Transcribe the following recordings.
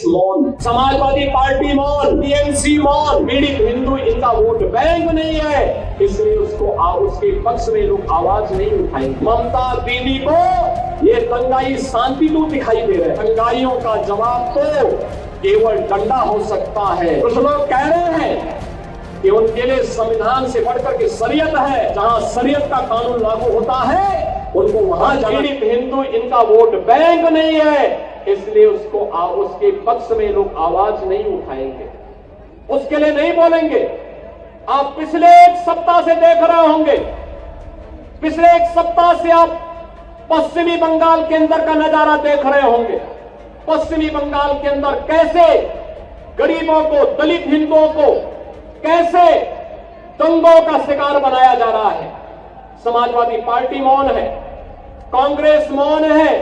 मौन, समाजवादी पार्टी मौन, टीएमसी मौन, पीड़ित हिंदू इनका वोट बैंक नहीं है, इसलिए उसके पक्ष में लोग आवाज नहीं उठाएंगे। ममता दीदी को ये दंगाई शांति दूत दिखाई दे रहे हैं। दंगाइयों का जवाब तो केवल डंडा हो सकता है। कुछ लोग कह रहे हैं कि उनके लिए संविधान से बढ़कर के शरीयत है, जहां शरीयत का कानून लागू होता है उनको वहां पीड़ित हिंदू इनका वोट बैंक नहीं है, इसलिए उसके पक्ष में लोग आवाज नहीं उठाएंगे, उसके लिए नहीं बोलेंगे। आप पिछले एक सप्ताह से देख रहे होंगे, पिछले एक सप्ताह से आप पश्चिमी बंगाल के अंदर का नजारा देख रहे होंगे। पश्चिमी बंगाल के अंदर कैसे गरीबों को, दलित हिंदुओं को कैसे दंगों का शिकार बनाया जा रहा है। समाजवादी पार्टी मौन है, कांग्रेस मौन है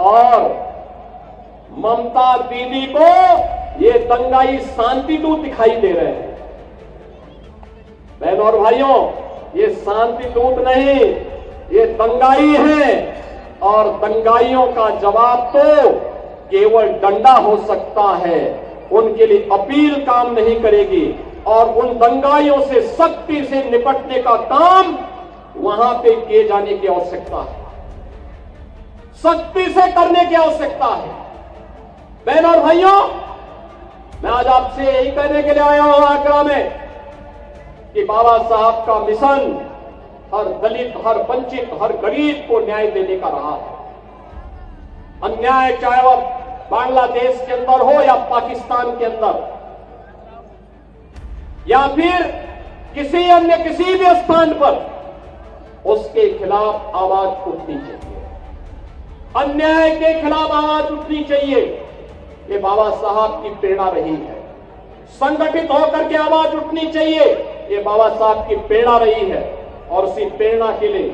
और ममता दीदी को ये दंगाई शांति दूत दिखाई दे रहे हैं। बहनों और भाइयों, ये शांति दूत नहीं, ये दंगाई है और दंगाइयों का जवाब तो केवल डंडा हो सकता है। उनके लिए अपील काम नहीं करेगी और उन दंगाइयों से सख्ती से निपटने का काम वहां पे किए जाने की आवश्यकता है, सख्ती से करने की आवश्यकता है। बहनों और भाइयों, मैं आज आपसे यही कहने के लिए आया हूं आगरा में कि बाबा साहब का मिशन हर दलित, हर वंचित, हर गरीब को न्याय देने का रहा है। अन्याय चाहे वह बांग्लादेश के अंदर हो या पाकिस्तान के अंदर या फिर किसी भी स्थान पर, उसके खिलाफ आवाज उठनी चाहिए, अन्याय के खिलाफ आवाज उठनी चाहिए। ये बाबा साहब की प्रेरणा रही है। संगठित होकर के आवाज उठनी चाहिए, ये बाबा साहब की प्रेरणा रही है और उसी प्रेरणा के लिए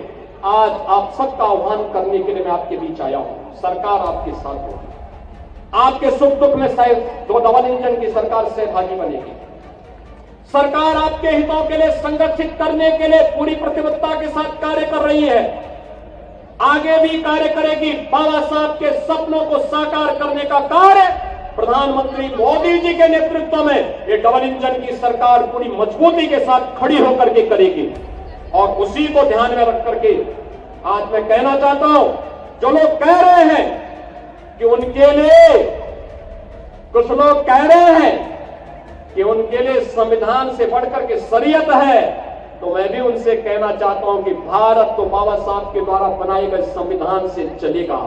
आज आप सबका आह्वान करने के लिए मैं आपके बीच आया हूं। सरकार आपके साथ होगी, आपके सुख दुख में शायद दो डबल इंजन की सरकार सहभागी बनेगी। सरकार आपके हितों के लिए संगठित करने के लिए पूरी प्रतिबद्धता के साथ कार्य कर रही है, आगे भी कार्य करेगी। बाबा साहब के सपनों को साकार करने का कार्य प्रधानमंत्री मोदी जी के नेतृत्व में ये डबल इंजन की सरकार पूरी मजबूती के साथ खड़ी होकर के करेगी। और उसी को ध्यान में रख करके आज मैं कहना चाहता हूं, जो लोग कह रहे हैं कि उनके लिए, कुछ लोग कह रहे हैं कि उनके लिए संविधान से बढ़कर के शरीयत है, तो मैं भी उनसे कहना चाहता हूं कि भारत तो बाबा साहब के द्वारा बनाए गए संविधान से चलेगा।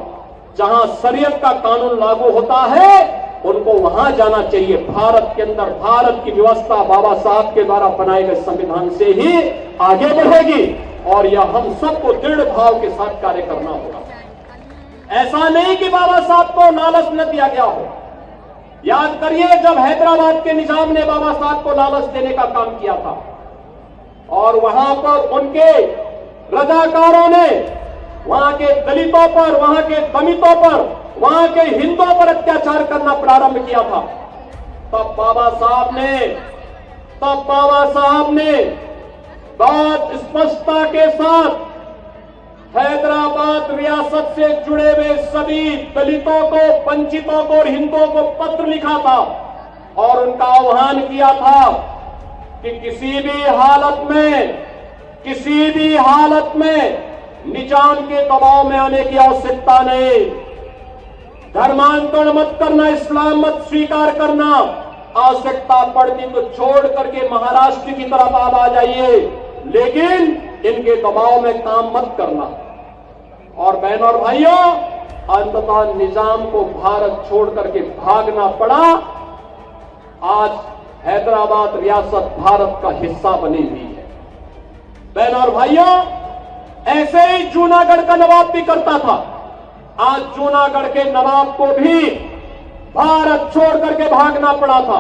जहां शरीयत का कानून लागू होता है उनको वहां जाना चाहिए। भारत के अंदर भारत की व्यवस्था बाबा साहब के द्वारा बनाए गए संविधान से ही आगे बढ़ेगी और यह हम सबको दृढ़ भाव के साथ कार्य करना होगा। ऐसा नहीं कि बाबा साहब को लालच न दिया गया हो। याद करिए, जब हैदराबाद के निजाम ने बाबा साहब को लालच देने का काम किया था और वहां पर उनके रजाकारों ने वहां के दलितों पर, वहां के दलितों पर, वहां के हिंदुओं पर अत्याचार करना प्रारंभ किया था, तब बाबा साहब ने बहुत स्पष्टता के साथ हैदराबाद रियासत से जुड़े हुए सभी दलितों को, वंचितों को और हिंदुओं को पत्र लिखा था और उनका आह्वान किया था कि किसी भी हालत में निजाम के दबाव में आने की आवश्यकता नहीं। धर्मांतरण मत करना, इस्लाम मत स्वीकार करना, आवश्यकता पड़ती तो छोड़ करके महाराष्ट्र की तरफ आप आ जाइए, लेकिन इनके दबाव में काम मत करना। और बहनों और भाइयों, अंततः निजाम को भारत छोड़ करके भागना पड़ा। आज हैदराबाद रियासत भारत का हिस्सा बनी हुई है। बहनों और भाइयों, ऐसे ही जूनागढ़ का नवाब भी करता था। आज जूनागढ़ के नवाब को भी भारत छोड़ करके भागना पड़ा था।